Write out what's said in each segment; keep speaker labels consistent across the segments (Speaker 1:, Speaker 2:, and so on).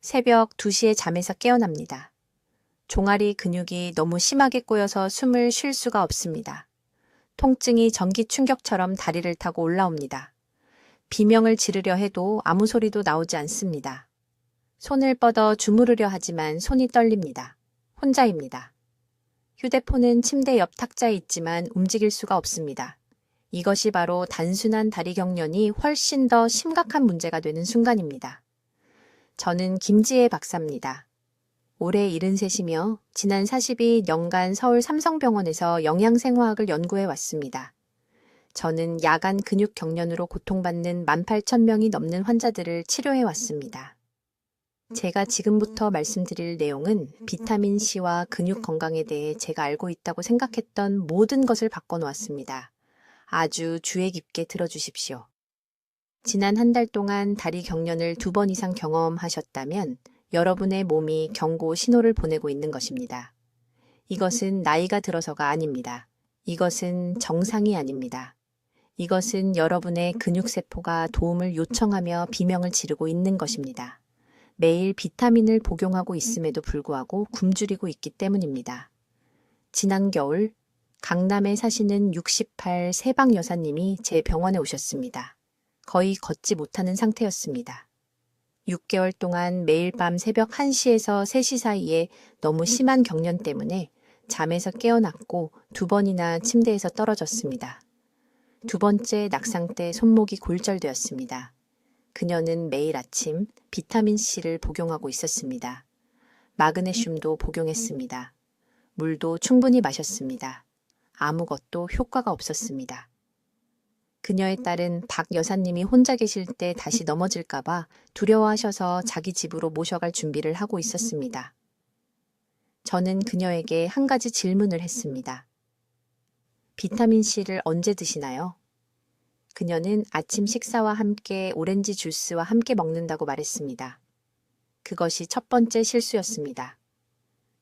Speaker 1: 새벽 2시에 잠에서 깨어납니다. 종아리 근육이 너무 심하게 꼬여서 숨을 쉴 수가 없습니다. 통증이 전기 충격처럼 다리를 타고 올라옵니다. 비명을 지르려 해도 아무 소리도 나오지 않습니다. 손을 뻗어 주무르려 하지만 손이 떨립니다. 혼자입니다. 휴대폰은 침대 옆 탁자에 있지만 움직일 수가 없습니다. 이것이 바로 단순한 다리 경련이 훨씬 더 심각한 문제가 되는 순간입니다. 저는 김지혜 박사입니다. 올해 73이며 지난 42년간 서울 삼성병원에서 영양생화학을 연구해 왔습니다. 저는 야간 근육 경련으로 고통받는 18,000명이 넘는 환자들을 치료해 왔습니다. 제가 지금부터 말씀드릴 내용은 비타민C와 근육 건강에 대해 제가 알고 있다고 생각했던 모든 것을 바꿔놓았습니다. 아주 주의 깊게 들어주십시오. 지난 한 달 동안 다리 경련을 2번 이상 경험하셨다면 여러분의 몸이 경고 신호를 보내고 있는 것입니다. 이것은 나이가 들어서가 아닙니다. 이것은 정상이 아닙니다. 이것은 여러분의 근육세포가 도움을 요청하며 비명을 지르고 있는 것입니다. 매일 비타민을 복용하고 있음에도 불구하고 굶주리고 있기 때문입니다. 지난 겨울 강남에 사시는 68 세방 여사님이 제 병원에 오셨습니다. 거의 걷지 못하는 상태였습니다. 6개월 동안 매일 밤 새벽 1시에서 3시 사이에 너무 심한 경련 때문에 잠에서 깨어났고 2번이나 침대에서 떨어졌습니다. 2번째 낙상 때 손목이 골절되었습니다. 그녀는 매일 아침 비타민C를 복용하고 있었습니다. 마그네슘도 복용했습니다. 물도 충분히 마셨습니다. 아무것도 효과가 없었습니다. 그녀의 딸은 박 여사님이 혼자 계실 때 다시 넘어질까봐 두려워하셔서 자기 집으로 모셔갈 준비를 하고 있었습니다. 저는 그녀에게 한 가지 질문을 했습니다. 비타민C를 언제 드시나요? 그녀는 아침 식사와 함께 오렌지 주스와 함께 먹는다고 말했습니다. 그것이 첫 번째 실수였습니다.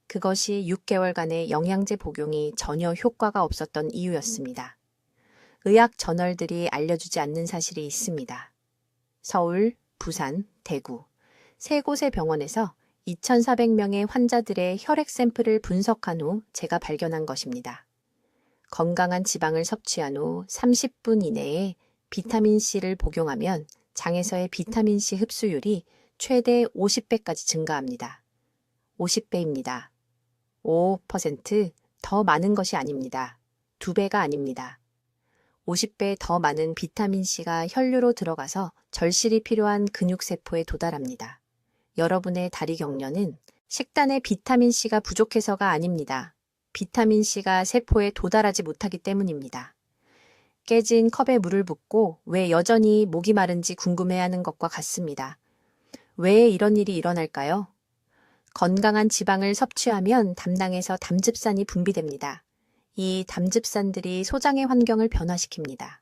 Speaker 1: 그것이 6개월간의 영양제 복용이 전혀 효과가 없었던 이유였습니다. 의학 저널들이 알려주지 않는 사실이 있습니다. 서울, 부산, 대구, 3곳의 병원에서 2,400명의 환자들의 혈액 샘플을 분석한 후 제가 발견한 것입니다. 건강한 지방을 섭취한 후 30분 이내에 비타민C를 복용하면 장에서의 비타민C 흡수율이 최대 50배까지 증가합니다. 50배입니다. 5% 더 많은 것이 아닙니다. 2배가 아닙니다. 50배 더 많은 비타민C가 혈류로 들어가서 절실히 필요한 근육세포에 도달합니다. 여러분의 다리 경련은 식단에 비타민C가 부족해서가 아닙니다. 비타민C가 세포에 도달하지 못하기 때문입니다. 깨진 컵에 물을 붓고 왜 여전히 목이 마른지 궁금해하는 것과 같습니다. 왜 이런 일이 일어날까요? 건강한 지방을 섭취하면 담낭에서 담즙산이 분비됩니다. 이 담즙산들이 소장의 환경을 변화시킵니다.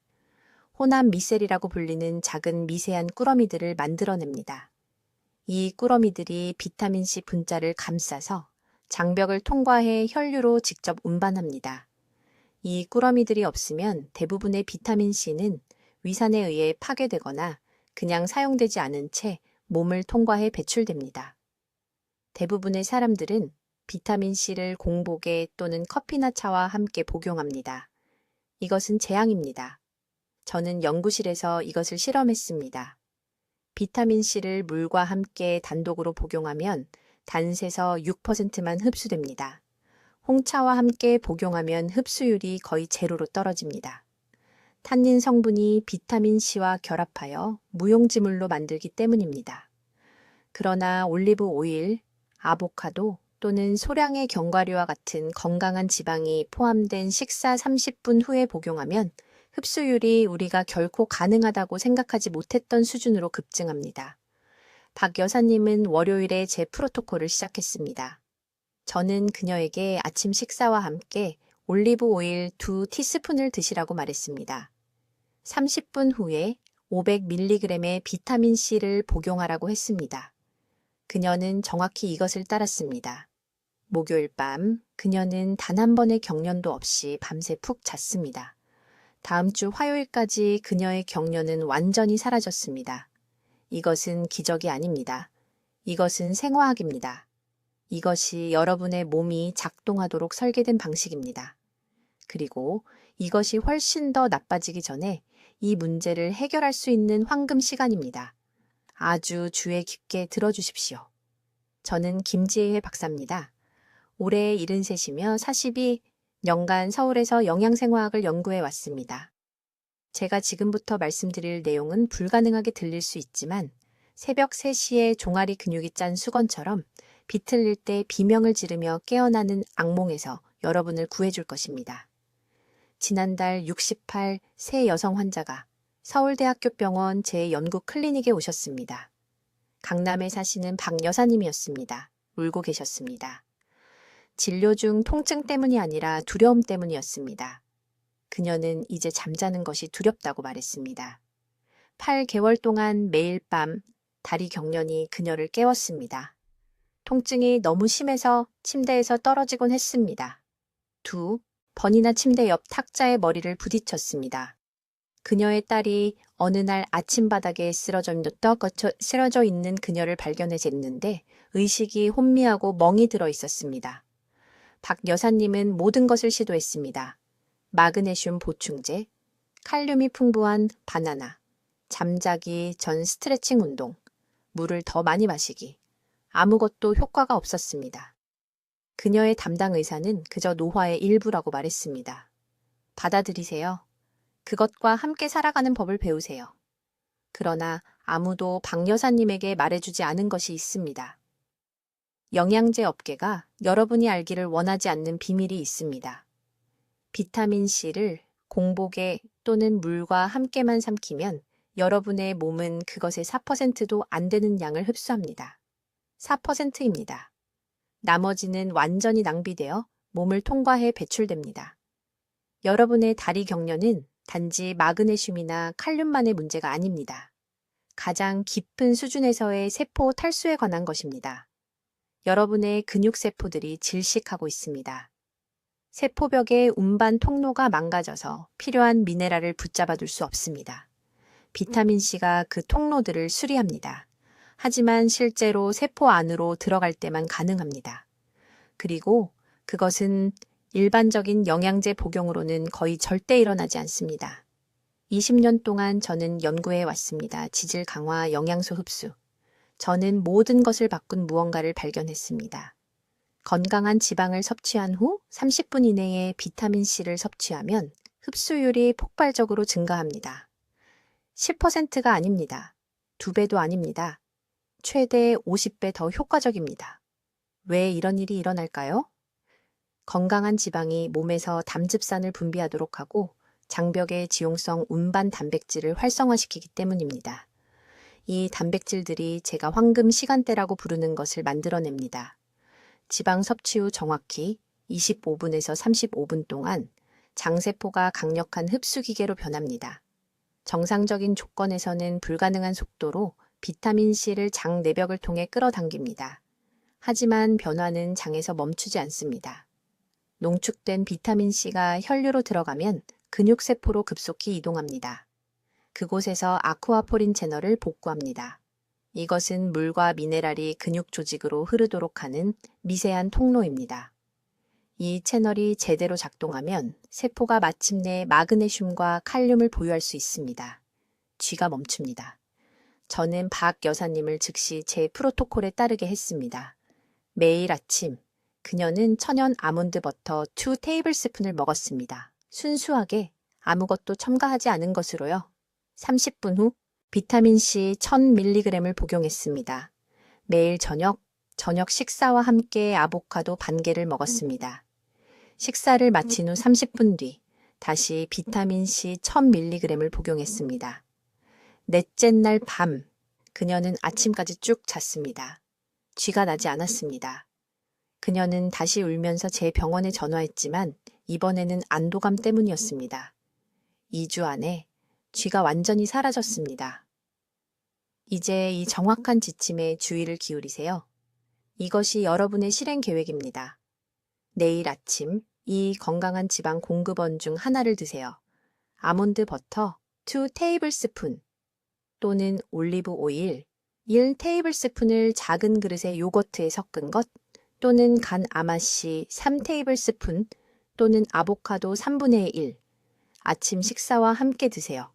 Speaker 1: 혼합 미셀이라고 불리는 작은 미세한 꾸러미들을 만들어냅니다. 이 꾸러미들이 비타민C 분자를 감싸서 장벽을 통과해 혈류로 직접 운반합니다. 이 꾸러미들이 없으면 대부분의 비타민C는 위산에 의해 파괴되거나 그냥 사용되지 않은 채 몸을 통과해 배출됩니다. 대부분의 사람들은 비타민C를 공복에 또는 커피나 차와 함께 복용합니다. 이것은 재앙입니다. 저는 연구실에서 이것을 실험했습니다. 비타민C를 물과 함께 단독으로 복용하면 단세서 6%만 흡수됩니다. 홍차와 함께 복용하면 흡수율이 거의 제로로 떨어집니다. 탄닌 성분이 비타민C와 결합하여 무용지물로 만들기 때문입니다. 그러나 올리브 오일, 아보카도 또는 소량의 견과류와 같은 건강한 지방이 포함된 식사 30분 후에 복용하면 흡수율이 우리가 결코 가능하다고 생각하지 못했던 수준으로 급증합니다. 박 여사님은 월요일에 제 프로토콜을 시작했습니다. 저는 그녀에게 아침 식사와 함께 올리브 오일 2티스푼을 드시라고 말했습니다. 30분 후에 500mg의 비타민C를 복용하라고 했습니다. 그녀는 정확히 이것을 따랐습니다. 목요일 밤 그녀는 단 한 번의 경련도 없이 밤새 푹 잤습니다. 다음 주 화요일까지 그녀의 경련은 완전히 사라졌습니다. 이것은 기적이 아닙니다. 이것은 생화학입니다. 이것이 여러분의 몸이 작동하도록 설계된 방식입니다. 그리고 이것이 훨씬 더 나빠지기 전에 이 문제를 해결할 수 있는 황금 시간입니다. 아주 주의 깊게 들어주십시오. 저는 김지혜 박사입니다. 올해 73이며 42년간 서울에서 영양생화학을 연구해 왔습니다. 제가 지금부터 말씀드릴 내용은 불가능하게 들릴 수 있지만 새벽 3시에 종아리 근육이 짠 수건처럼 비틀릴 때 비명을 지르며 깨어나는 악몽에서 여러분을 구해줄 것입니다. 지난달 68세 여성 환자가 서울대학교 병원 제 연구 클리닉에 오셨습니다. 강남에 사시는 박 여사님이었습니다. 울고 계셨습니다. 진료 중 통증 때문이 아니라 두려움 때문이었습니다. 그녀는 이제 잠자는 것이 두렵다고 말했습니다. 8개월 동안 매일 밤 다리 경련이 그녀를 깨웠습니다. 통증이 너무 심해서 침대에서 떨어지곤 했습니다. 2번이나 침대 옆 탁자에 머리를 부딪혔습니다. 그녀의 딸이 어느 날 아침바닥에 쓰러져 있는 그녀를 발견해 쟀는데 의식이 혼미하고 멍이 들어 있었습니다. 박 여사님은 모든 것을 시도했습니다. 마그네슘 보충제, 칼륨이 풍부한 바나나, 잠자기 전 스트레칭 운동, 물을 더 많이 마시기. 아무것도 효과가 없었습니다. 그녀의 담당 의사는 그저 노화의 일부라고 말했습니다. 받아들이세요. 그것과 함께 살아가는 법을 배우세요. 그러나 아무도 박 여사님에게 말해주지 않은 것이 있습니다. 영양제 업계가 여러분이 알기를 원하지 않는 비밀이 있습니다. 비타민C를 공복에 또는 물과 함께만 삼키면 여러분의 몸은 그것의 4%도 안 되는 양을 흡수합니다. 4%입니다. 나머지는 완전히 낭비되어 몸을 통과해 배출됩니다. 여러분의 다리 경련은 단지 마그네슘이나 칼륨만의 문제가 아닙니다. 가장 깊은 수준에서의 세포 탈수에 관한 것입니다. 여러분의 근육세포들이 질식하고 있습니다. 세포벽의 운반 통로가 망가져서 필요한 미네랄을 붙잡아둘 수 없습니다. 비타민C가 그 통로들을 수리합니다. 하지만 실제로 세포 안으로 들어갈 때만 가능합니다. 그리고 그것은 일반적인 영양제 복용으로는 거의 절대 일어나지 않습니다. 20년 동안 저는 연구해 왔습니다. 지질 강화, 영양소 흡수. 저는 모든 것을 바꾼 무언가를 발견했습니다. 건강한 지방을 섭취한 후 30분 이내에 비타민C를 섭취하면 흡수율이 폭발적으로 증가합니다. 10%가 아닙니다. 2배도 아닙니다. 최대 50배 더 효과적입니다. 왜 이런 일이 일어날까요? 건강한 지방이 몸에서 담즙산을 분비하도록 하고 장벽의 지용성 운반 단백질을 활성화시키기 때문입니다. 이 단백질들이 제가 황금 시간대라고 부르는 것을 만들어냅니다. 지방 섭취 후 정확히 25분에서 35분 동안 장세포가 강력한 흡수기계로 변합니다. 정상적인 조건에서는 불가능한 속도로 비타민C를 장 내벽을 통해 끌어당깁니다. 하지만 변화는 장에서 멈추지 않습니다. 농축된 비타민C가 혈류로 들어가면 근육세포로 급속히 이동합니다. 그곳에서 아쿠아포린 채널을 복구합니다. 이것은 물과 미네랄이 근육 조직으로 흐르도록 하는 미세한 통로입니다. 이 채널이 제대로 작동하면 세포가 마침내 마그네슘과 칼륨을 보유할 수 있습니다. 쥐가 멈춥니다. 저는 박 여사님을 즉시 제 프로토콜에 따르게 했습니다. 매일 아침 그녀는 천연 아몬드 버터 2 테이블스푼을 먹었습니다. 순수하게 아무것도 첨가하지 않은 것으로요. 30분 후 비타민C 1000mg을 복용했습니다. 매일 저녁 식사와 함께 아보카도 반 개를 먹었습니다. 식사를 마친 후 30분 뒤 다시 비타민C 1000mg을 복용했습니다. 넷째 날 밤 그녀는 아침까지 쭉 잤습니다. 쥐가 나지 않았습니다. 그녀는 다시 울면서 제 병원에 전화했지만 이번에는 안도감 때문이었습니다. 2주 안에 쥐가 완전히 사라졌습니다. 이제 이 정확한 지침에 주의를 기울이세요. 이것이 여러분의 실행 계획입니다. 내일 아침 이 건강한 지방 공급원 중 하나를 드세요. 아몬드 버터 2 테이블스푼 또는 올리브 오일 1 테이블스푼을 작은 그릇의 요거트에 섞은 것 또는 간 아마씨 3 테이블스푼 또는 아보카도 3분의 1. 아침 식사와 함께 드세요.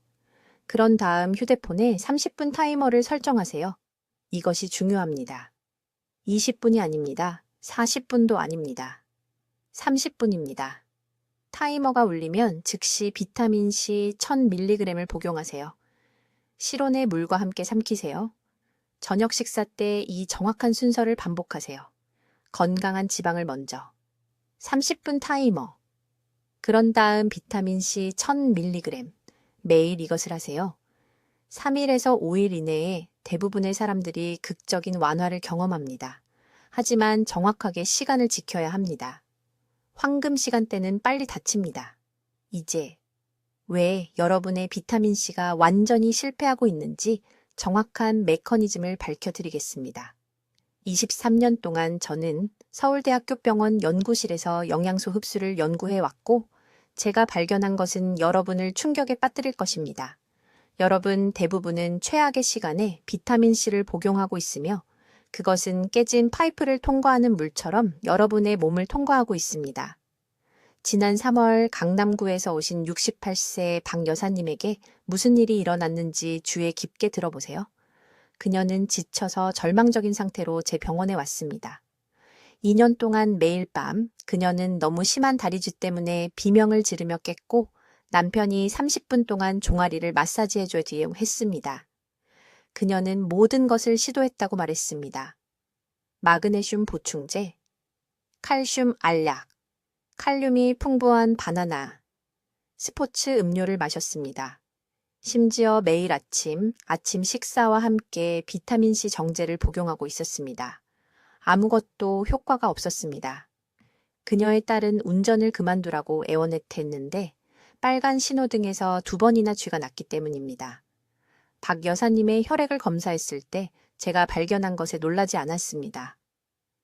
Speaker 1: 그런 다음 휴대폰에 30분 타이머를 설정하세요. 이것이 중요합니다. 20분이 아닙니다. 40분도 아닙니다. 30분입니다. 타이머가 울리면 즉시 비타민C 1000mg을 복용하세요. 실온의 물과 함께 삼키세요. 저녁 식사 때 이 정확한 순서를 반복하세요. 건강한 지방을 먼저. 30분 타이머. 그런 다음 비타민C 1000mg. 매일 이것을 하세요. 3일에서 5일 이내에 대부분의 사람들이 극적인 완화를 경험합니다. 하지만 정확하게 시간을 지켜야 합니다. 황금 시간대는 빨리 닫힙니다. 이제 왜 여러분의 비타민C가 완전히 실패하고 있는지 정확한 메커니즘을 밝혀드리겠습니다. 23년 동안 저는 서울대학교 병원 연구실에서 영양소 흡수를 연구해 왔고, 제가 발견한 것은 여러분을 충격에 빠뜨릴 것입니다. 여러분 대부분은 최악의 시간에 비타민C를 복용하고 있으며, 그것은 깨진 파이프를 통과하는 물처럼 여러분의 몸을 통과하고 있습니다. 지난 3월 강남구에서 오신 68세 박 여사님에게 무슨 일이 일어났는지 주의 깊게 들어보세요. 그녀는 지쳐서 절망적인 상태로 제 병원에 왔습니다. 2년 동안 매일 밤 그녀는 너무 심한 다리쥐 때문에 비명을 지르며 깼고, 남편이 30분 동안 종아리를 마사지해줘 뒤에 했습니다. 그녀는 모든 것을 시도했다고 말했습니다. 마그네슘 보충제, 칼슘 알약, 칼륨이 풍부한 바나나, 스포츠 음료를 마셨습니다. 심지어 매일 아침 식사와 함께 비타민C 정제를 복용하고 있었습니다. 아무것도 효과가 없었습니다. 그녀의 딸은 운전을 그만두라고 애원했는데 빨간 신호등에서 2번이나 쥐가 났기 때문입니다. 박 여사님의 혈액을 검사했을 때 제가 발견한 것에 놀라지 않았습니다.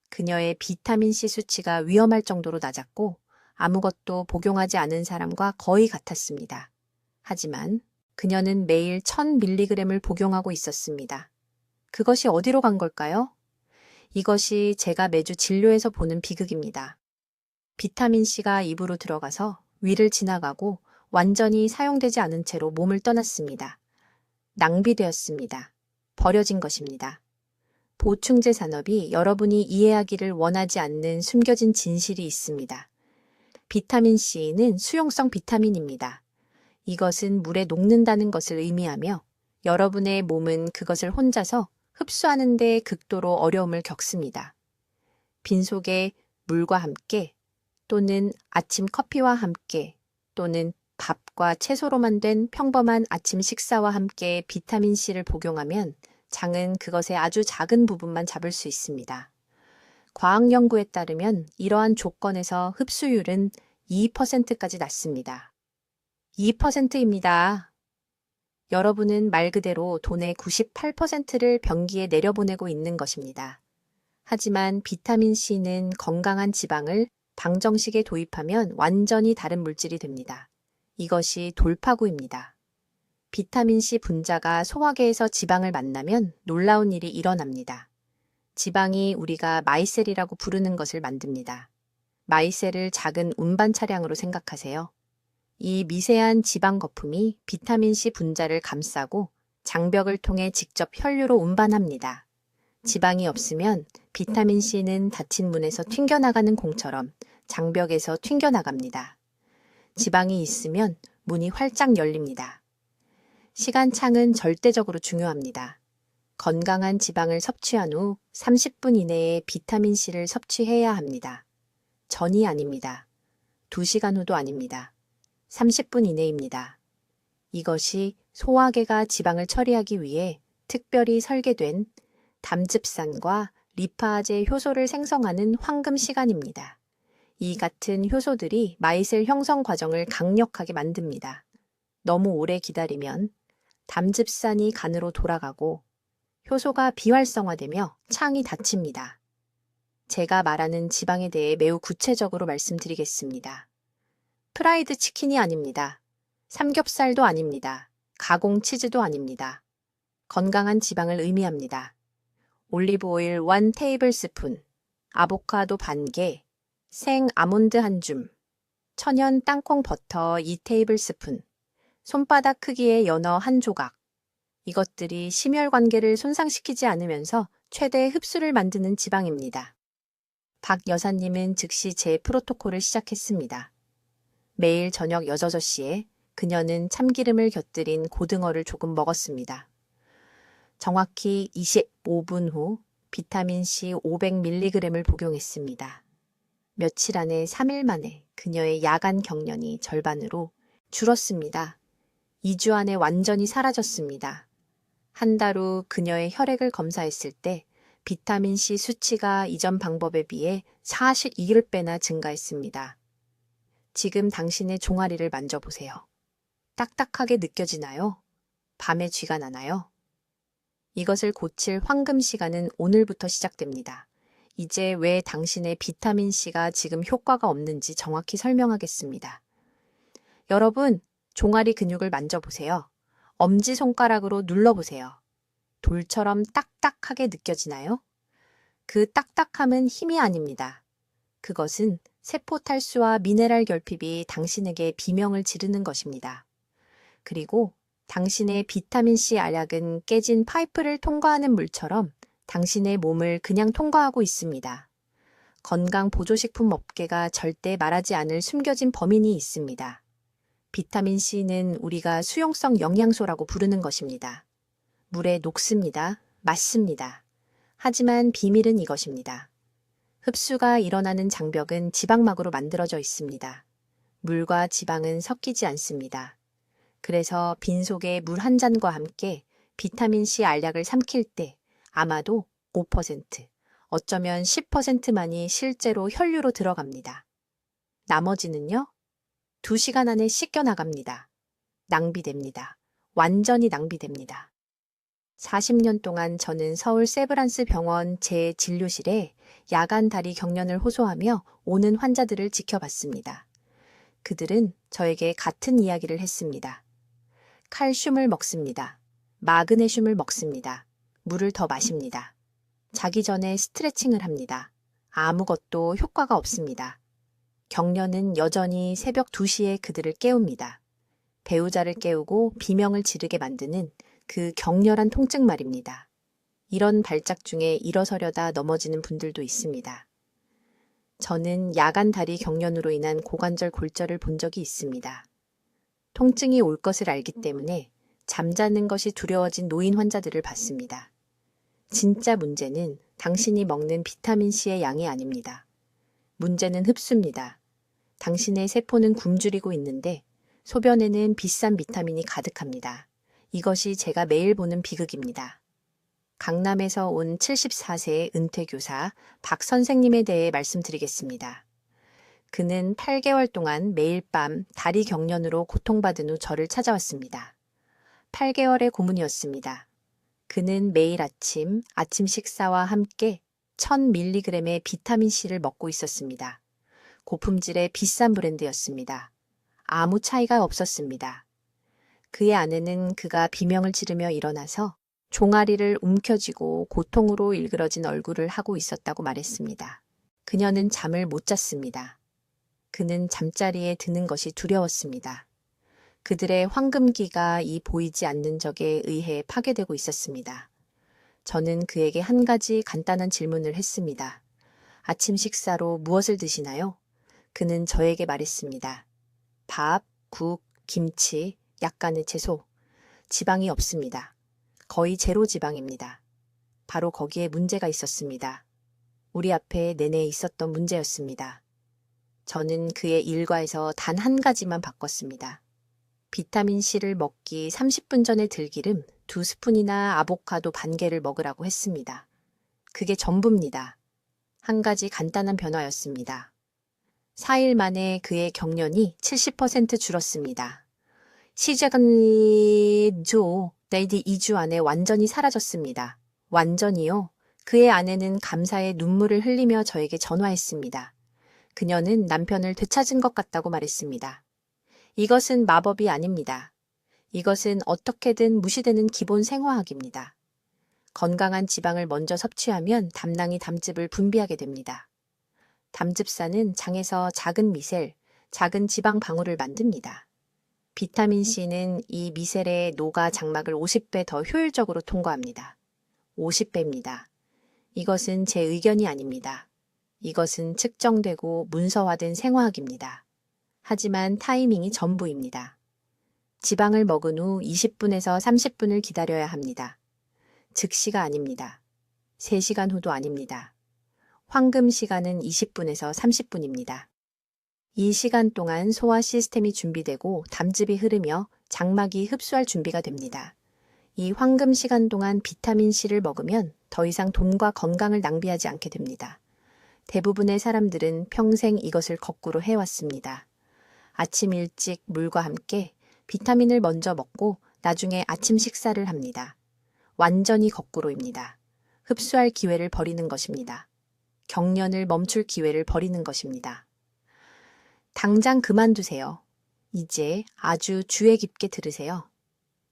Speaker 1: 그녀의 비타민C 수치가 위험할 정도로 낮았고 아무것도 복용하지 않은 사람과 거의 같았습니다. 하지만 그녀는 매일 1000mg을 복용하고 있었습니다. 그것이 어디로 간 걸까요? 이것이 제가 매주 진료에서 보는 비극입니다. 비타민C가 입으로 들어가서 위를 지나가고 완전히 사용되지 않은 채로 몸을 떠났습니다. 낭비되었습니다. 버려진 것입니다. 보충제 산업이 여러분이 이해하기를 원하지 않는 숨겨진 진실이 있습니다. 비타민C는 수용성 비타민입니다. 이것은 물에 녹는다는 것을 의미하며 여러분의 몸은 그것을 혼자서 흡수하는 데 극도로 어려움을 겪습니다. 빈속에 물과 함께 또는 아침 커피와 함께 또는 밥과 채소로만 된 평범한 아침 식사와 함께 비타민C를 복용하면 장은 그것의 아주 작은 부분만 잡을 수 있습니다. 과학 연구에 따르면 이러한 조건에서 흡수율은 2%까지 낮습니다. 2%입니다. 여러분은 말 그대로 돈의 98%를 변기에 내려보내고 있는 것입니다. 하지만 비타민C는 건강한 지방을 방정식에 도입하면 완전히 다른 물질이 됩니다. 이것이 돌파구입니다. 비타민C 분자가 소화계에서 지방을 만나면 놀라운 일이 일어납니다. 지방이 우리가 마이셀이라고 부르는 것을 만듭니다. 마이셀을 작은 운반 차량으로 생각하세요. 이 미세한 지방 거품이 비타민C 분자를 감싸고 장벽을 통해 직접 혈류로 운반합니다. 지방이 없으면 비타민C는 닫힌 문에서 튕겨나가는 공처럼 장벽에서 튕겨나갑니다. 지방이 있으면 문이 활짝 열립니다. 시간창은 절대적으로 중요합니다. 건강한 지방을 섭취한 후 30분 이내에 비타민C를 섭취해야 합니다. 전이 아닙니다. 2시간 후도 아닙니다. 30분 이내입니다. 이것이 소화계가 지방을 처리하기 위해 특별히 설계된 담즙산과 리파아제 효소를 생성하는 황금 시간입니다. 이 같은 효소들이 마이셀 형성 과정을 강력하게 만듭니다. 너무 오래 기다리면 담즙산이 간으로 돌아가고 효소가 비활성화되며 창이 닫힙니다. 제가 말하는 지방에 대해 매우 구체적으로 말씀드리겠습니다. 프라이드 치킨이 아닙니다. 삼겹살도 아닙니다. 가공 치즈도 아닙니다. 건강한 지방을 의미합니다. 올리브 오일 1 테이블스푼, 아보카도 반개, 생 아몬드 한 줌, 천연 땅콩 버터 2 테이블스푼, 손바닥 크기의 연어 한 조각. 이것들이 심혈관계를 손상시키지 않으면서 최대 흡수를 만드는 지방입니다. 박 여사님은 즉시 제 프로토콜을 시작했습니다. 매일 저녁 6시에 그녀는 참기름을 곁들인 고등어를 조금 먹었습니다. 정확히 25분 후 비타민C 500mg을 복용했습니다. 며칠 안에 3일 만에 그녀의 야간 경련이 절반으로 줄었습니다. 2주 안에 완전히 사라졌습니다. 한 달 후 그녀의 혈액을 검사했을 때 비타민C 수치가 이전 방법에 비해 41배나 증가했습니다. 지금 당신의 종아리를 만져보세요. 딱딱하게 느껴지나요? 밤에 쥐가 나나요? 이것을 고칠 황금 시간은 오늘부터 시작됩니다. 이제 왜 당신의 비타민C가 지금 효과가 없는지 정확히 설명하겠습니다. 여러분, 종아리 근육을 만져보세요. 엄지손가락으로 눌러보세요. 돌처럼 딱딱하게 느껴지나요? 그 딱딱함은 힘이 아닙니다. 그것은 세포 탈수와 미네랄 결핍이 당신에게 비명을 지르는 것입니다. 그리고 당신의 비타민C 알약은 깨진 파이프를 통과하는 물처럼 당신의 몸을 그냥 통과하고 있습니다. 건강 보조식품 업계가 절대 말하지 않을 숨겨진 범인이 있습니다. 비타민C는 우리가 수용성 영양소라고 부르는 것입니다. 물에 녹습니다. 맞습니다. 하지만 비밀은 이것입니다. 흡수가 일어나는 장벽은 지방막으로 만들어져 있습니다. 물과 지방은 섞이지 않습니다. 그래서 빈속에 물 한 잔과 함께 비타민C 알약을 삼킬 때 아마도 5%, 어쩌면 10%만이 실제로 혈류로 들어갑니다. 나머지는요? 2시간 안에 씻겨나갑니다. 낭비됩니다. 완전히 낭비됩니다. 40년 동안 저는 서울 세브란스 병원 제 진료실에 야간 다리 경련을 호소하며 오는 환자들을 지켜봤습니다. 그들은 저에게 같은 이야기를 했습니다. 칼슘을 먹습니다. 마그네슘을 먹습니다. 물을 더 마십니다. 자기 전에 스트레칭을 합니다. 아무것도 효과가 없습니다. 경련은 여전히 새벽 2시에 그들을 깨웁니다. 배우자를 깨우고 비명을 지르게 만드는 그 격렬한 통증 말입니다. 이런 발작 중에 일어서려다 넘어지는 분들도 있습니다. 저는 야간 다리 경련으로 인한 고관절 골절을 본 적이 있습니다. 통증이 올 것을 알기 때문에 잠자는 것이 두려워진 노인 환자들을 봤습니다. 진짜 문제는 당신이 먹는 비타민C의 양이 아닙니다. 문제는 흡수입니다. 당신의 세포는 굶주리고 있는데 소변에는 비싼 비타민이 가득합니다. 이것이 제가 매일 보는 비극입니다. 강남에서 온 74세의 은퇴교사 박 선생님에 대해 말씀드리겠습니다. 그는 8개월 동안 매일 밤 다리 경련으로 고통받은 후 저를 찾아왔습니다. 8개월의 고문이었습니다. 그는 매일 아침 식사와 함께 1000mg의 비타민C를 먹고 있었습니다. 고품질의 비싼 브랜드였습니다. 아무 차이가 없었습니다. 그의 아내는 그가 비명을 지르며 일어나서 종아리를 움켜쥐고 고통으로 일그러진 얼굴을 하고 있었다고 말했습니다. 그녀는 잠을 못 잤습니다. 그는 잠자리에 드는 것이 두려웠습니다. 그들의 황금기가 이 보이지 않는 적에 의해 파괴되고 있었습니다. 저는 그에게 한 가지 간단한 질문을 했습니다. 아침 식사로 무엇을 드시나요? 그는 저에게 말했습니다. 밥, 국, 김치, 약간의 채소, 지방이 없습니다. 거의 제로 지방입니다. 바로 거기에 문제가 있었습니다. 우리 앞에 내내 있었던 문제였습니다. 저는 그의 일과에서 단 한 가지만 바꿨습니다. 비타민C를 먹기 30분 전에 들기름 2스푼이나 아보카도 반개를 먹으라고 했습니다. 그게 전부입니다. 한 가지 간단한 변화였습니다. 4일 만에 그의 경련이 70% 줄었습니다. 시작은 2주 안에 완전히 사라졌습니다. 완전히요. 그의 아내는 감사의 눈물을 흘리며 저에게 전화했습니다. 그녀는 남편을 되찾은 것 같다고 말했습니다. 이것은 마법이 아닙니다. 이것은 어떻게든 무시되는 기본 생화학입니다. 건강한 지방을 먼저 섭취하면 담낭이 담즙을 분비하게 됩니다. 담즙산은 장에서 작은 미셀, 작은 지방 방울을 만듭니다. 비타민 C는 이 미셀의 노가 장막을 50배 더 효율적으로 통과합니다. 50배입니다. 이것은 제 의견이 아닙니다. 이것은 측정되고 문서화된 생화학입니다. 하지만 타이밍이 전부입니다. 지방을 먹은 후 20분에서 30분을 기다려야 합니다. 즉시가 아닙니다. 3시간 후도 아닙니다. 황금 시간은 20분에서 30분입니다. 이 시간 동안 소화 시스템이 준비되고 담즙이 흐르며 장막이 흡수할 준비가 됩니다. 이 황금 시간 동안 비타민 C를 먹으면 더 이상 돈과 건강을 낭비하지 않게 됩니다. 대부분의 사람들은 평생 이것을 거꾸로 해왔습니다. 아침 일찍 물과 함께 비타민을 먼저 먹고 나중에 아침 식사를 합니다. 완전히 거꾸로입니다. 흡수할 기회를 버리는 것입니다. 경련을 멈출 기회를 버리는 것입니다. 당장 그만두세요. 이제 아주 주의 깊게 들으세요.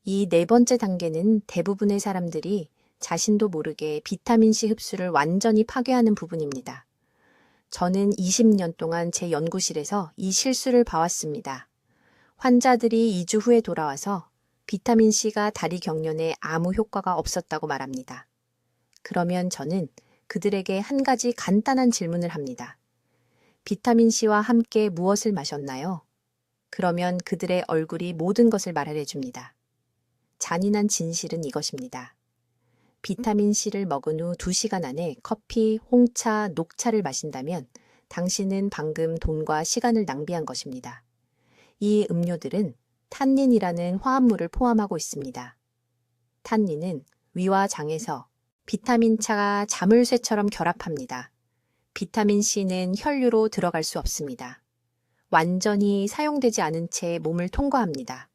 Speaker 1: 이 4번째 단계는 대부분의 사람들이 자신도 모르게 비타민C 흡수를 완전히 파괴하는 부분입니다. 저는 20년 동안 제 연구실에서 이 실수를 봐왔습니다. 환자들이 2주 후에 돌아와서 비타민C가 다리 경련에 아무 효과가 없었다고 말합니다. 그러면 저는 그들에게 한 가지 간단한 질문을 합니다. 비타민C와 함께 무엇을 마셨나요? 그러면 그들의 얼굴이 모든 것을 말해 줍니다. 잔인한 진실은 이것입니다. 비타민C를 먹은 후 2시간 안에 커피, 홍차, 녹차를 마신다면 당신은 방금 돈과 시간을 낭비한 것입니다. 이 음료들은 탄닌이라는 화합물을 포함하고 있습니다. 탄닌은 위와 장에서 비타민차가 자물쇠처럼 결합합니다. 비타민C는 혈류로 들어갈 수 없습니다. 완전히 사용되지 않은 채 몸을 통과합니다.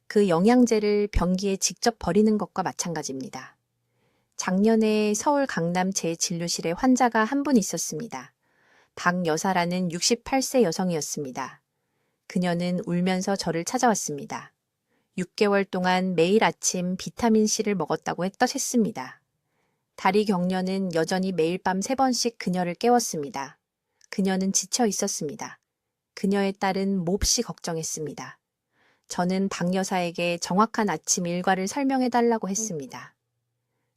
Speaker 1: 그 영양제를 변기에 직접 버리는 것과 마찬가지입니다. 작년에 서울 강남 제 진료실에 환자가 한 분 있었습니다. 박 여사라는 68세 여성이었습니다. 그녀는 울면서 저를 찾아왔습니다. 6개월 동안 매일 아침 비타민C를 먹었다고 했습니다. 다리 경련은 여전히 매일 밤 3번씩 그녀를 깨웠습니다. 그녀는 지쳐 있었습니다. 그녀의 딸은 몹시 걱정했습니다. 저는 박 여사에게 정확한 아침 일과를 설명해 달라고 했습니다.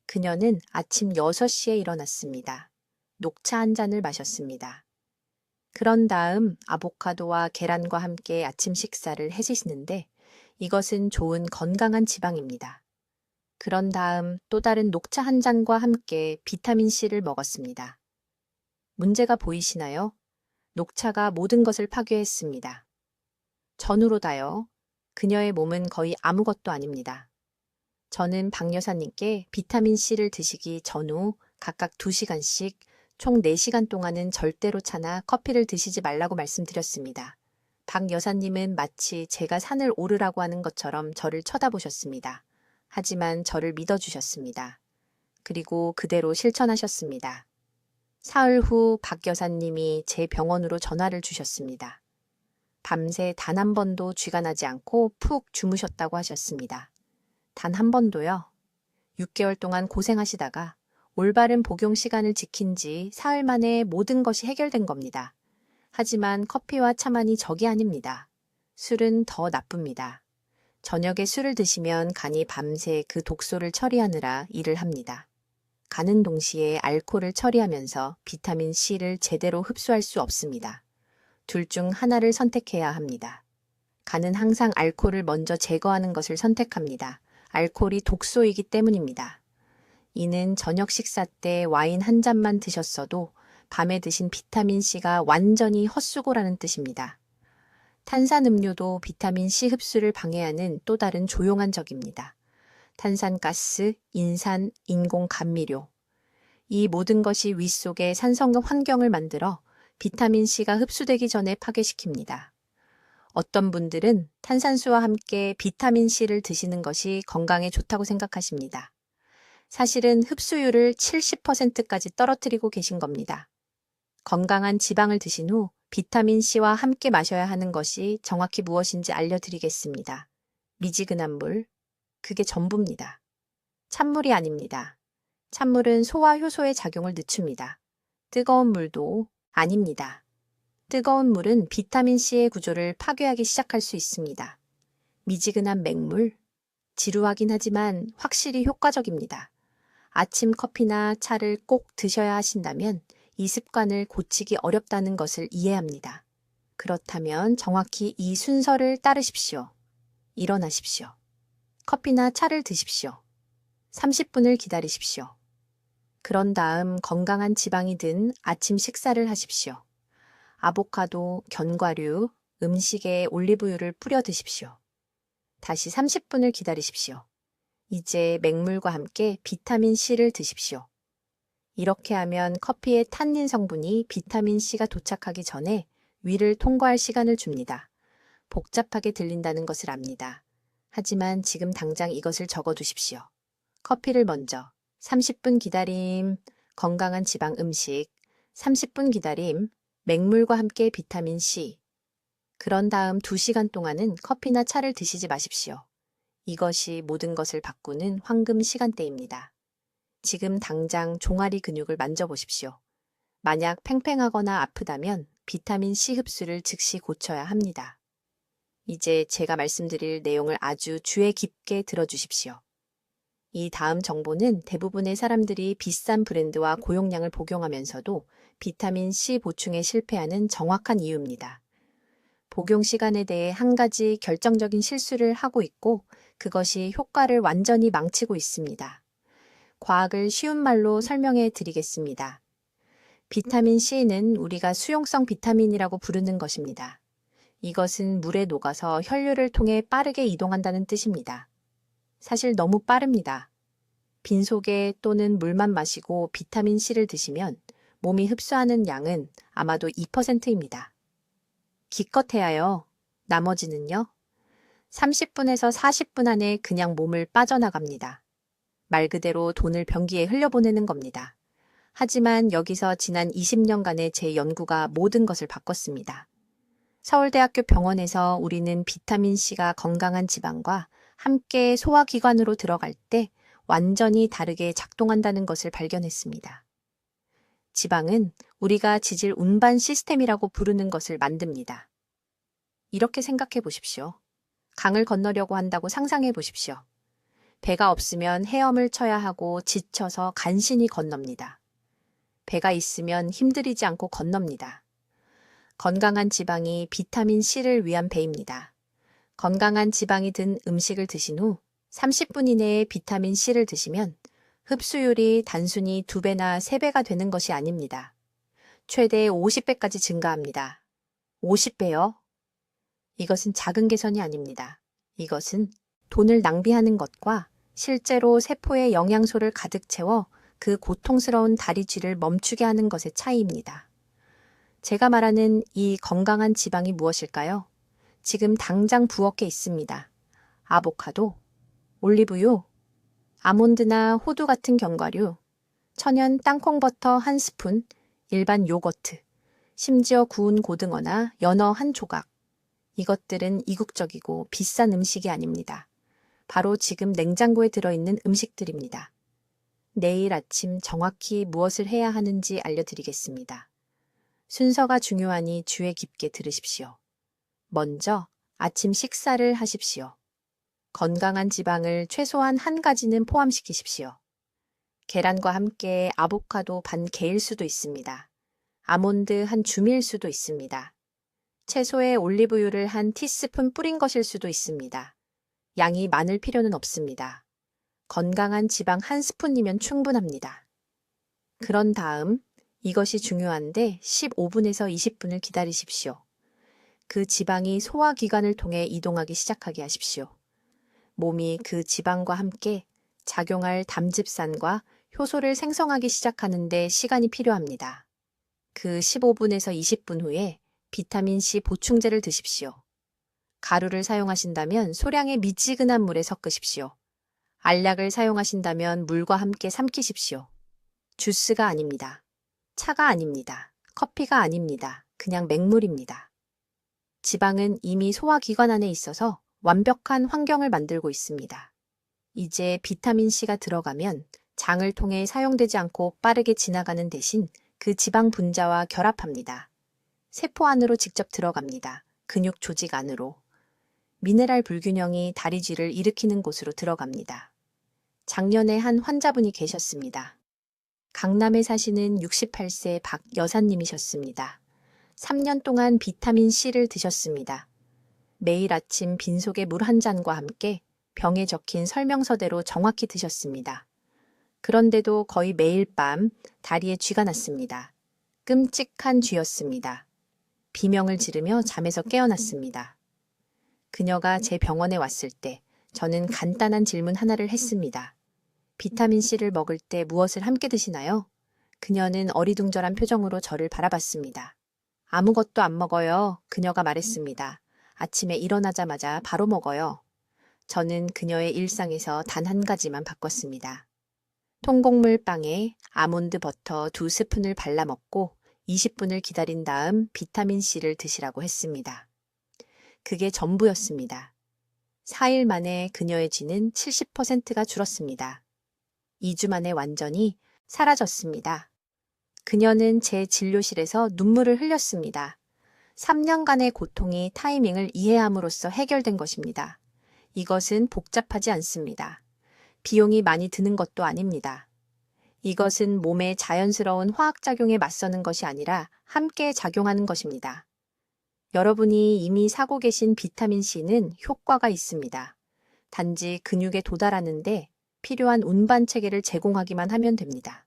Speaker 1: 그녀는 아침 6시에 일어났습니다. 녹차 한 잔을 마셨습니다. 그런 다음 아보카도와 계란과 함께 아침 식사를 해주시는데 이것은 좋은 건강한 지방입니다. 그런 다음 또 다른 녹차 한 잔과 함께 비타민C를 먹었습니다. 문제가 보이시나요? 녹차가 모든 것을 파괴했습니다. 전후로다요. 그녀의 몸은 거의 아무것도 아닙니다. 저는 박 여사님께 비타민C를 드시기 전후 각각 2시간씩 총 4시간 동안은 절대로 차나 커피를 드시지 말라고 말씀드렸습니다. 박 여사님은 마치 제가 산을 오르라고 하는 것처럼 저를 쳐다보셨습니다. 하지만 저를 믿어주셨습니다. 그리고 그대로 실천하셨습니다. 사흘 후 박 여사님이 제 병원으로 전화를 주셨습니다. 밤새 단 한 번도 쥐가 나지 않고 푹 주무셨다고 하셨습니다. 단 한 번도요. 6개월 동안 고생하시다가 올바른 복용 시간을 지킨 지 사흘 만에 모든 것이 해결된 겁니다. 하지만 커피와 차만이 적이 아닙니다. 술은 더 나쁩니다. 저녁에 술을 드시면 간이 밤새 그 독소를 처리하느라 일을 합니다. 가는 동시에 알코올을 처리하면서 비타민C를 제대로 흡수할 수 없습니다. 둘 중 하나를 선택해야 합니다. 간은 항상 알코올을 먼저 제거하는 것을 선택합니다. 알코올이 독소이기 때문입니다. 이는 저녁 식사 때 와인 한 잔만 드셨어도 밤에 드신 비타민C가 완전히 헛수고라는 뜻입니다. 탄산음료도 비타민C 흡수를 방해하는 또 다른 조용한 적입니다. 탄산가스, 인산, 인공 감미료. 이 모든 것이 위 속에 산성급 환경을 만들어 비타민C가 흡수되기 전에 파괴시킵니다. 어떤 분들은 탄산수와 함께 비타민C를 드시는 것이 건강에 좋다고 생각하십니다. 사실은 흡수율을 70%까지 떨어뜨리고 계신 겁니다. 건강한 지방을 드신 후 비타민C와 함께 마셔야 하는 것이 정확히 무엇인지 알려드리겠습니다. 미지근한 물, 그게 전부입니다. 찬물이 아닙니다. 찬물은 소화 효소의 작용을 늦춥니다. 뜨거운 물도 아닙니다. 뜨거운 물은 비타민C의 구조를 파괴하기 시작할 수 있습니다. 미지근한 맹물, 지루하긴 하지만 확실히 효과적입니다. 아침 커피나 차를 꼭 드셔야 하신다면 이 습관을 고치기 어렵다는 것을 이해합니다. 그렇다면 정확히 이 순서를 따르십시오. 일어나십시오. 커피나 차를 드십시오. 30분을 기다리십시오. 그런 다음 건강한 지방이 든 아침 식사를 하십시오. 아보카도, 견과류, 음식에 올리브유를 뿌려 드십시오. 다시 30분을 기다리십시오. 이제 맹물과 함께 비타민C를 드십시오. 이렇게 하면 커피의 탄닌 성분이 비타민C가 도착하기 전에 위를 통과할 시간을 줍니다. 복잡하게 들린다는 것을 압니다. 하지만 지금 당장 이것을 적어 두십시오. 커피를 먼저 30분 기다림, 건강한 지방 음식, 30분 기다림, 맹물과 함께 비타민C. 그런 다음 2시간 동안은 커피나 차를 드시지 마십시오. 이것이 모든 것을 바꾸는 황금 시간대입니다. 지금 당장 종아리 근육을 만져보십시오. 만약 팽팽하거나 아프다면 비타민C 흡수를 즉시 고쳐야 합니다. 이제 제가 말씀드릴 내용을 아주 주의 깊게 들어주십시오. 이 다음 정보는 대부분의 사람들이 비싼 브랜드와 고용량을 복용하면서도 비타민C 보충에 실패하는 정확한 이유입니다. 복용 시간에 대해 한 가지 결정적인 실수를 하고 있고 그것이 효과를 완전히 망치고 있습니다. 과학을 쉬운 말로 설명해 드리겠습니다. 비타민C는 우리가 수용성 비타민이라고 부르는 것입니다. 이것은 물에 녹아서 혈류를 통해 빠르게 이동한다는 뜻입니다. 사실 너무 빠릅니다. 빈속에 또는 물만 마시고 비타민C를 드시면 몸이 흡수하는 양은 아마도 2%입니다. 기껏해야 해요. 나머지는요? 30분에서 40분 안에 그냥 몸을 빠져나갑니다. 말 그대로 돈을 변기에 흘려보내는 겁니다. 하지만 여기서 지난 20년간의 제 연구가 모든 것을 바꿨습니다. 서울대학교 병원에서 우리는 비타민C가 건강한 지방과 함께 소화기관으로 들어갈 때 완전히 다르게 작동한다는 것을 발견했습니다. 지방은 우리가 지질 운반 시스템이라고 부르는 것을 만듭니다. 이렇게 생각해 보십시오. 강을 건너려고 한다고 상상해 보십시오. 배가 없으면 헤엄을 쳐야 하고 지쳐서 간신히 건넙니다. 배가 있으면 힘들이지 않고 건넙니다. 건강한 지방이 비타민C를 위한 배입니다. 건강한 지방이 든 음식을 드신 후 30분 이내에 비타민C를 드시면 흡수율이 단순히 2배나 3배가 되는 것이 아닙니다. 최대 50배까지 증가합니다. 50배요? 이것은 작은 개선이 아닙니다. 이것은 돈을 낭비하는 것과 실제로 세포에 영양소를 가득 채워 그 고통스러운 다리쥐를 멈추게 하는 것의 차이입니다. 제가 말하는 이 건강한 지방이 무엇일까요? 지금 당장 부엌에 있습니다. 아보카도, 올리브유, 아몬드나 호두 같은 견과류, 천연 땅콩버터 1스푼, 일반 요거트, 심지어 구운 고등어나 연어 한 조각. 이것들은 이국적이고 비싼 음식이 아닙니다. 바로 지금 냉장고에 들어있는 음식들입니다. 내일 아침 정확히 무엇을 해야 하는지 알려드리겠습니다. 순서가 중요하니 주의 깊게 들으십시오. 먼저 아침 식사를 하십시오. 건강한 지방을 최소한 한 가지는 포함시키십시오. 계란과 함께 아보카도 반 개일 수도 있습니다. 아몬드 한 줌일 수도 있습니다. 채소에 올리브유를 한 티스푼 뿌린 것일 수도 있습니다. 양이 많을 필요는 없습니다. 건강한 지방 1스푼이면 충분합니다. 그런 다음 이것이 중요한데 15분에서 20분을 기다리십시오. 그 지방이 소화기관을 통해 이동하기 시작하게 하십시오. 몸이 그 지방과 함께 작용할 담즙산과 효소를 생성하기 시작하는데 시간이 필요합니다. 그 15분에서 20분 후에 비타민C 보충제를 드십시오. 가루를 사용하신다면 소량의 미지근한 물에 섞으십시오. 알약을 사용하신다면 물과 함께 삼키십시오. 주스가 아닙니다. 차가 아닙니다. 커피가 아닙니다. 그냥 맹물입니다. 지방은 이미 소화기관 안에 있어서 완벽한 환경을 만들고 있습니다. 이제 비타민C가 들어가면 장을 통해 사용되지 않고 빠르게 지나가는 대신 그 지방 분자와 결합합니다. 세포 안으로 직접 들어갑니다. 근육 조직 안으로. 미네랄 불균형이 다리쥐를 일으키는 곳으로 들어갑니다. 작년에 한 환자분이 계셨습니다. 강남에 사시는 68세 박 여사님이셨습니다. 3년 동안 비타민 C를 드셨습니다. 매일 아침 빈속에 물 한 잔과 함께 병에 적힌 설명서대로 정확히 드셨습니다. 그런데도 거의 매일 밤 다리에 쥐가 났습니다. 끔찍한 쥐였습니다. 비명을 지르며 잠에서 깨어났습니다. 그녀가 제 병원에 왔을 때 저는 간단한 질문 하나를 했습니다. 비타민C를 먹을 때 무엇을 함께 드시나요? 그녀는 어리둥절한 표정으로 저를 바라봤습니다. 아무것도 안 먹어요. 그녀가 말했습니다. 아침에 일어나자마자 바로 먹어요. 저는 그녀의 일상에서 단 한 가지만 바꿨습니다. 통곡물 빵에 아몬드 버터 2스푼을 발라 먹고 20분을 기다린 다음 비타민C를 드시라고 했습니다. 그게 전부였습니다. 4일 만에 그녀의 쥐는 70%가 줄었습니다. 2주 만에 완전히 사라졌습니다. 그녀는 제 진료실에서 눈물을 흘렸습니다. 3년간의 고통이 타이밍을 이해함으로써 해결된 것입니다. 이것은 복잡하지 않습니다. 비용이 많이 드는 것도 아닙니다. 이것은 몸의 자연스러운 화학작용에 맞서는 것이 아니라 함께 작용하는 것입니다. 여러분이 이미 사고 계신 비타민C는 효과가 있습니다. 단지 근육에 도달하는데 필요한 운반 체계를 제공하기만 하면 됩니다.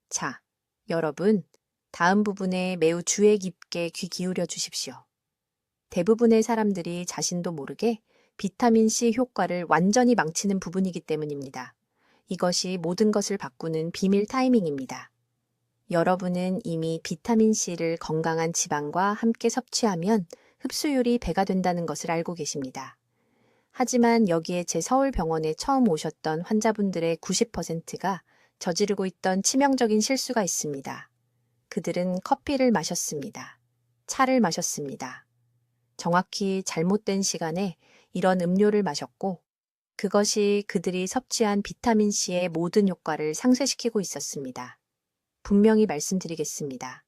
Speaker 1: 자, 여러분, 다음 부분에 매우 주의 깊게 귀 기울여 주십시오. 대부분의 사람들이 자신도 모르게 비타민C 효과를 완전히 망치는 부분이기 때문입니다. 이것이 모든 것을 바꾸는 비밀 타이밍입니다. 여러분은 이미 비타민C를 건강한 지방과 함께 섭취하면 흡수율이 배가 된다는 것을 알고 계십니다. 하지만 여기에 제 서울병원에 처음 오셨던 환자분들의 90%가 저지르고 있던 치명적인 실수가 있습니다. 그들은 커피를 마셨습니다. 차를 마셨습니다. 정확히 잘못된 시간에 이런 음료를 마셨고 그것이 그들이 섭취한 비타민C의 모든 효과를 상쇄시키고 있었습니다. 분명히 말씀드리겠습니다.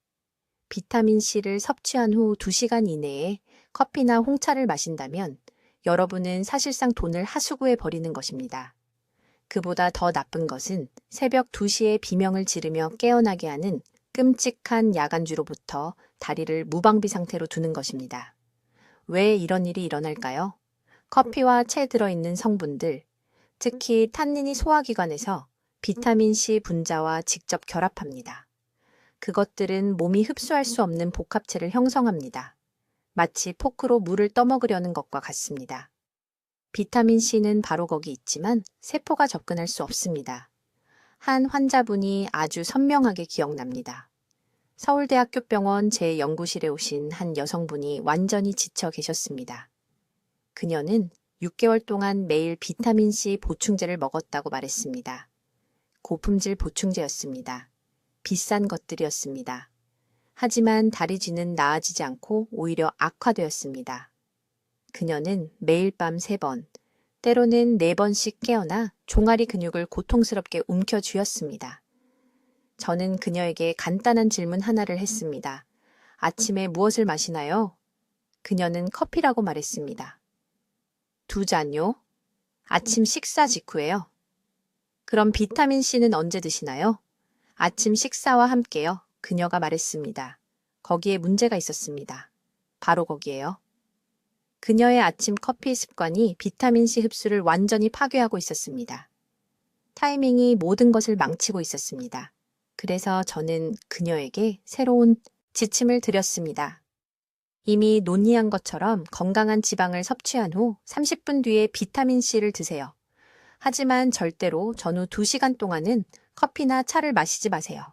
Speaker 1: 비타민C를 섭취한 후 2시간 이내에 커피나 홍차를 마신다면 여러분은 사실상 돈을 하수구에 버리는 것입니다. 그보다 더 나쁜 것은 새벽 2시에 비명을 지르며 깨어나게 하는 끔찍한 야간쥐로부터 다리를 무방비 상태로 두는 것입니다. 왜 이런 일이 일어날까요? 커피와 채에 들어있는 성분들, 특히 탄닌이 소화기관에서 비타민C 분자와 직접 결합합니다. 그것들은 몸이 흡수할 수 없는 복합체를 형성합니다. 마치 포크로 물을 떠먹으려는 것과 같습니다. 비타민C는 바로 거기 있지만 세포가 접근할 수 없습니다. 한 환자분이 아주 선명하게 기억납니다. 서울대학교 병원 제 연구실에 오신 한 여성분이 완전히 지쳐 계셨습니다. 그녀는 6개월 동안 매일 비타민C 보충제를 먹었다고 말했습니다. 고품질 보충제였습니다. 비싼 것들이었습니다. 하지만 다리쥐는 나아지지 않고 오히려 악화되었습니다. 그녀는 매일 밤 3번, 때로는 4번씩 깨어나 종아리 근육을 고통스럽게 움켜쥐었습니다. 저는 그녀에게 간단한 질문 하나를 했습니다. 아침에 무엇을 마시나요? 그녀는 커피라고 말했습니다. 2잔요? 아침 식사 직후에요. 그럼 비타민C는 언제 드시나요? 아침 식사와 함께요. 그녀가 말했습니다. 거기에 문제가 있었습니다. 바로 거기에요. 그녀의 아침 커피 습관이 비타민C 흡수를 완전히 파괴하고 있었습니다. 타이밍이 모든 것을 망치고 있었습니다. 그래서 저는 그녀에게 새로운 지침을 드렸습니다. 이미 논의한 것처럼 건강한 지방을 섭취한 후 30분 뒤에 비타민C를 드세요. 하지만 절대로 전후 2시간 동안은 커피나 차를 마시지 마세요.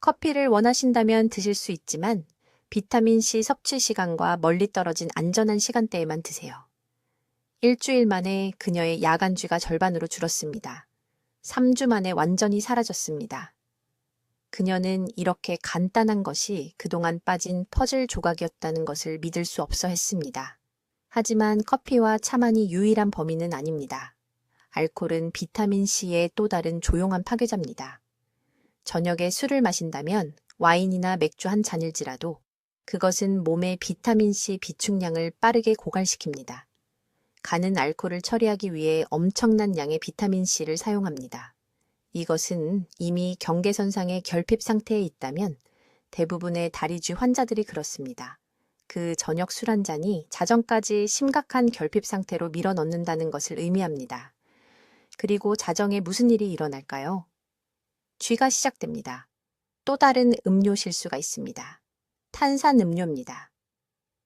Speaker 1: 커피를 원하신다면 드실 수 있지만 비타민C 섭취 시간과 멀리 떨어진 안전한 시간대에만 드세요. 일주일 만에 그녀의 야간쥐가 절반으로 줄었습니다. 3주 만에 완전히 사라졌습니다. 그녀는 이렇게 간단한 것이 그동안 빠진 퍼즐 조각이었다는 것을 믿을 수 없어 했습니다. 하지만 커피와 차만이 유일한 범인은 아닙니다. 알코올은 비타민C의 또 다른 조용한 파괴자입니다. 저녁에 술을 마신다면 와인이나 맥주 한 잔일지라도 그것은 몸의 비타민C 비축량을 빠르게 고갈시킵니다. 간은 알코올을 처리하기 위해 엄청난 양의 비타민C를 사용합니다. 이것은 이미 경계선상의 결핍 상태에 있다면 대부분의 다리쥐 환자들이 그렇습니다. 그 저녁 술 한 잔이 자정까지 심각한 결핍 상태로 밀어넣는다는 것을 의미합니다. 그리고 자정에 무슨 일이 일어날까요? 쥐가 시작됩니다. 또 다른 음료 실수가 있습니다. 탄산음료입니다.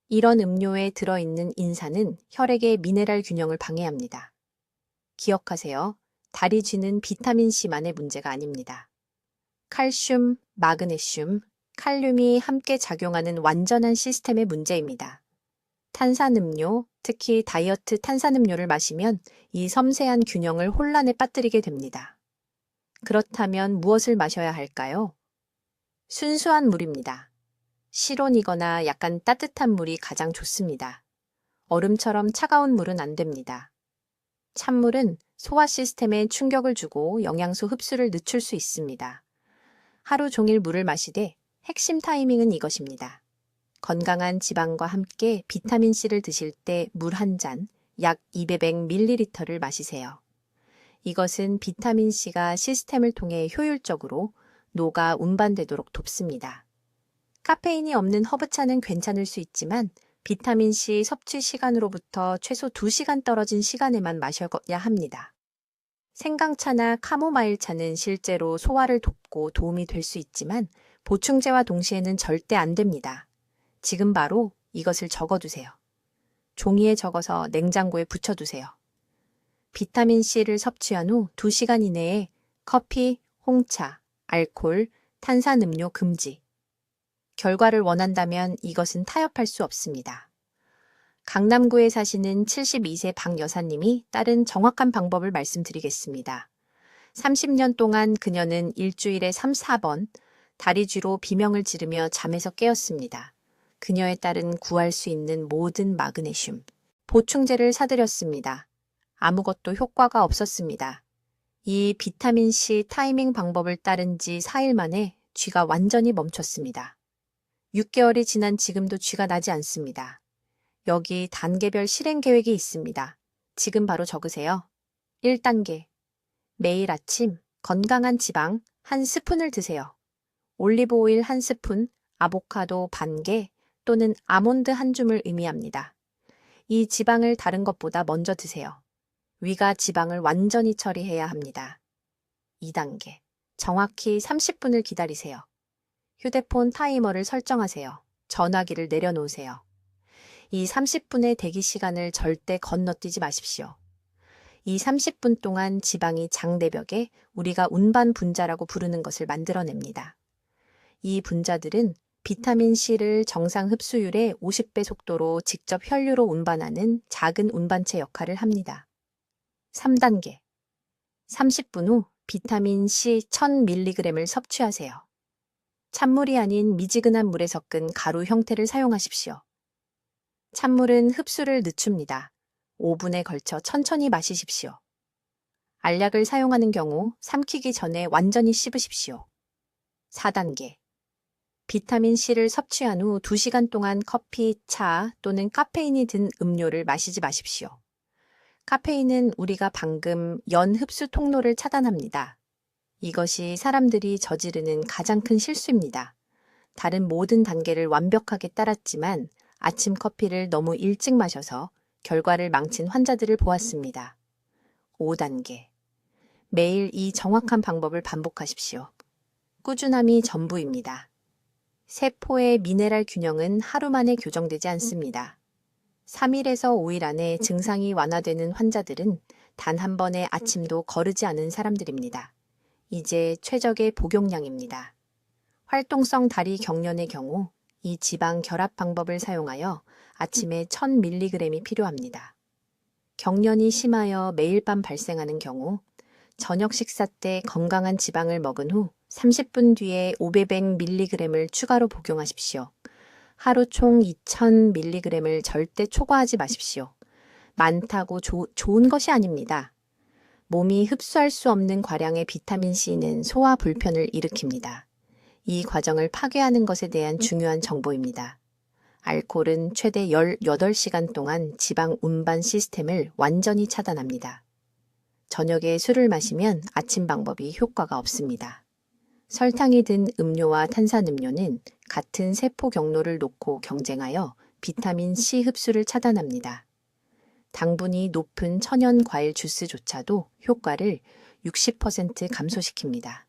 Speaker 1: 이런 음료에 들어있는 인산은 혈액의 미네랄 균형을 방해합니다. 기억하세요. 다리쥐는 비타민C만의 문제가 아닙니다. 칼슘, 마그네슘, 칼륨이 함께 작용하는 완전한 시스템의 문제입니다. 탄산음료, 특히 다이어트 탄산음료를 마시면 이 섬세한 균형을 혼란에 빠뜨리게 됩니다. 그렇다면 무엇을 마셔야 할까요? 순수한 물입니다. 실온이거나 약간 따뜻한 물이 가장 좋습니다. 얼음처럼 차가운 물은 안 됩니다. 찬물은 소화 시스템에 충격을 주고 영양소 흡수를 늦출 수 있습니다. 하루 종일 물을 마시되 핵심 타이밍은 이것입니다. 건강한 지방과 함께 비타민C를 드실 때 물 한 잔, 약 200ml를 마시세요. 이것은 비타민C가 시스템을 통해 효율적으로 노가 운반되도록 돕습니다. 카페인이 없는 허브차는 괜찮을 수 있지만 비타민C 섭취 시간으로부터 최소 2시간 떨어진 시간에만 마셔야 합니다. 생강차나 카모마일 차는 실제로 소화를 돕고 도움이 될 수 있지만 보충제와 동시에는 절대 안 됩니다. 지금 바로 이것을 적어두세요. 종이에 적어서 냉장고에 붙여두세요. 비타민C를 섭취한 후 2시간 이내에 커피, 홍차, 알코올, 탄산음료 금지. 결과를 원한다면 이것은 타협할 수 없습니다. 강남구에 사시는 72세 박 여사님이 따른 정확한 방법을 말씀드리겠습니다. 30년 동안 그녀는 일주일에 3, 4번 다리쥐로 비명을 지르며 잠에서 깨었습니다. 그녀에 따른 구할 수 있는 모든 마그네슘, 보충제를 사들였습니다. 아무것도 효과가 없었습니다. 이 비타민C 타이밍 방법을 따른 지 4일 만에 쥐가 완전히 멈췄습니다. 6개월이 지난 지금도 쥐가 나지 않습니다. 여기 단계별 실행 계획이 있습니다. 지금 바로 적으세요. 1단계. 매일 아침 건강한 지방 1스푼을 드세요. 올리브 오일 1스푼, 아보카도 반 개 또는 아몬드 1줌을 의미합니다. 이 지방을 다른 것보다 먼저 드세요. 위가 지방을 완전히 처리해야 합니다. 2단계. 정확히 30분을 기다리세요. 휴대폰 타이머를 설정하세요. 전화기를 내려놓으세요. 이 30분의 대기 시간을 절대 건너뛰지 마십시오. 이 30분 동안 지방이 장내벽에 우리가 운반 분자라고 부르는 것을 만들어냅니다. 이 분자들은 비타민C를 정상 흡수율의 50배 속도로 직접 혈류로 운반하는 작은 운반체 역할을 합니다. 3단계. 30분 후 비타민C 1000mg을 섭취하세요. 찬물이 아닌 미지근한 물에 섞은 가루 형태를 사용하십시오. 찬물은 흡수를 늦춥니다. 5분에 걸쳐 천천히 마시십시오. 알약을 사용하는 경우 삼키기 전에 완전히 씹으십시오. 4단계. 비타민C를 섭취한 후 2시간 동안 커피, 차 또는 카페인이 든 음료를 마시지 마십시오. 카페인은 우리가 방금 연 흡수 통로를 차단합니다. 이것이 사람들이 저지르는 가장 큰 실수입니다. 다른 모든 단계를 완벽하게 따랐지만 아침 커피를 너무 일찍 마셔서 결과를 망친 환자들을 보았습니다. 5단계. 매일 이 정확한 방법을 반복하십시오. 꾸준함이 전부입니다. 세포의 미네랄 균형은 하루 만에 교정되지 않습니다. 3일에서 5일 안에 증상이 완화되는 환자들은 단 한 번의 아침도 거르지 않은 사람들입니다. 이제 최적의 복용량입니다. 활동성 다리 경련의 경우 이 지방 결합 방법을 사용하여 아침에 1000mg이 필요합니다. 경련이 심하여 매일 밤 발생하는 경우 저녁 식사 때 건강한 지방을 먹은 후 30분 뒤에 500mg을 추가로 복용하십시오. 하루 총 2000mg을 절대 초과하지 마십시오. 많다고 좋은 것이 아닙니다. 몸이 흡수할 수 없는 과량의 비타민 C는 소화 불편을 일으킵니다. 이 과정을 파괴하는 것에 대한 중요한 정보입니다. 알코올은 최대 18시간 동안 지방 운반 시스템을 완전히 차단합니다. 저녁에 술을 마시면 아침 방법이 효과가 없습니다. 설탕이 든 음료와 탄산음료는 같은 세포 경로를 놓고 경쟁하여 비타민 C 흡수를 차단합니다. 당분이 높은 천연 과일 주스조차도 효과를 60% 감소시킵니다.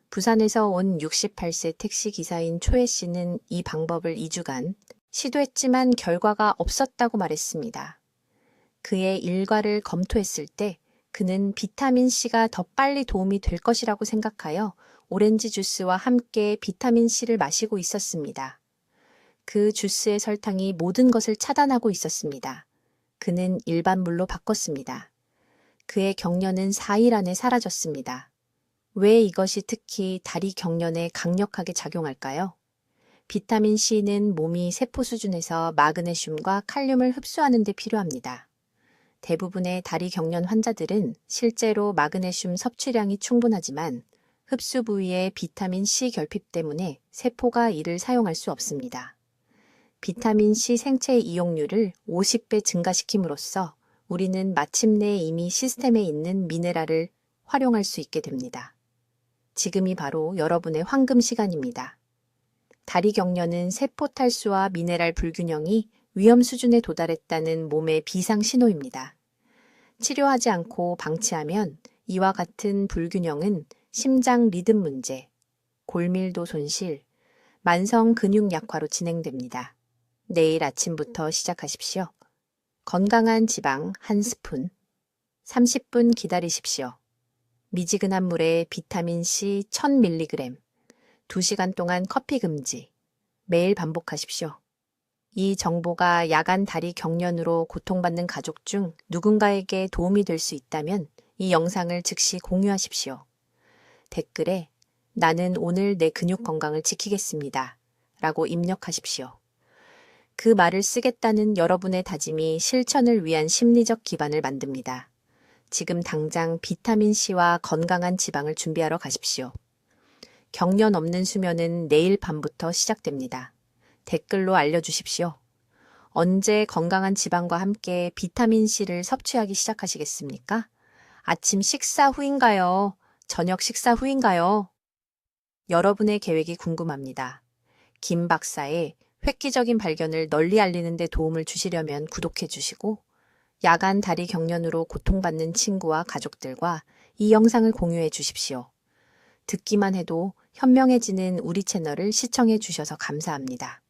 Speaker 1: 부산에서 온 68세 택시기사인 초혜 씨는 이 방법을 2주간 시도했지만 결과가 없었다고 말했습니다. 그의 일과를 검토했을 때 그는 비타민 C가 더 빨리 도움이 될 것이라고 생각하여 오렌지 주스와 함께 비타민 C를 마시고 있었습니다. 그 주스의 설탕이 모든 것을 차단하고 있었습니다. 그는 일반 물로 바꿨습니다. 그의 경련은 4일 안에 사라졌습니다. 왜 이것이 특히 다리 경련에 강력하게 작용할까요? 비타민 C는 몸이 세포 수준에서 마그네슘과 칼륨을 흡수하는 데 필요합니다. 대부분의 다리 경련 환자들은 실제로 마그네슘 섭취량이 충분하지만 흡수 부위의 비타민 C 결핍 때문에 세포가 이를 사용할 수 없습니다. 비타민 C 생체 이용률을 50배 증가시킴으로써 우리는 마침내 이미 시스템에 있는 미네랄을 활용할 수 있게 됩니다. 지금이 바로 여러분의 황금 시간입니다. 다리 경련은 세포 탈수와 미네랄 불균형이 위험 수준에 도달했다는 몸의 비상 신호입니다. 치료하지 않고 방치하면 이와 같은 불균형은 심장 리듬 문제, 골밀도 손실, 만성 근육 약화로 진행됩니다. 내일 아침부터 시작하십시오. 건강한 지방 1스푼, 30분 기다리십시오. 미지근한 물에 비타민 C 1000mg, 2시간 동안 커피 금지, 매일 반복하십시오. 이 정보가 야간 다리 경련으로 고통받는 가족 중 누군가에게 도움이 될 수 있다면 이 영상을 즉시 공유하십시오. 댓글에 나는 오늘 내 근육 건강을 지키겠습니다. 라고 입력하십시오. 그 말을 쓰겠다는 여러분의 다짐이 실천을 위한 심리적 기반을 만듭니다. 지금 당장 비타민 C와 건강한 지방을 준비하러 가십시오. 경련 없는 수면은 내일 밤부터 시작됩니다. 댓글로 알려주십시오. 언제 건강한 지방과 함께 비타민 C를 섭취하기 시작하시겠습니까? 아침 식사 후인가요? 저녁 식사 후인가요? 여러분의 계획이 궁금합니다. 김 박사의 획기적인 발견을 널리 알리는 데 도움을 주시려면 구독해 주시고 야간 다리 경련으로 고통받는 친구와 가족들과 이 영상을 공유해 주십시오. 듣기만 해도 현명해지는 우리 채널을 시청해 주셔서 감사합니다.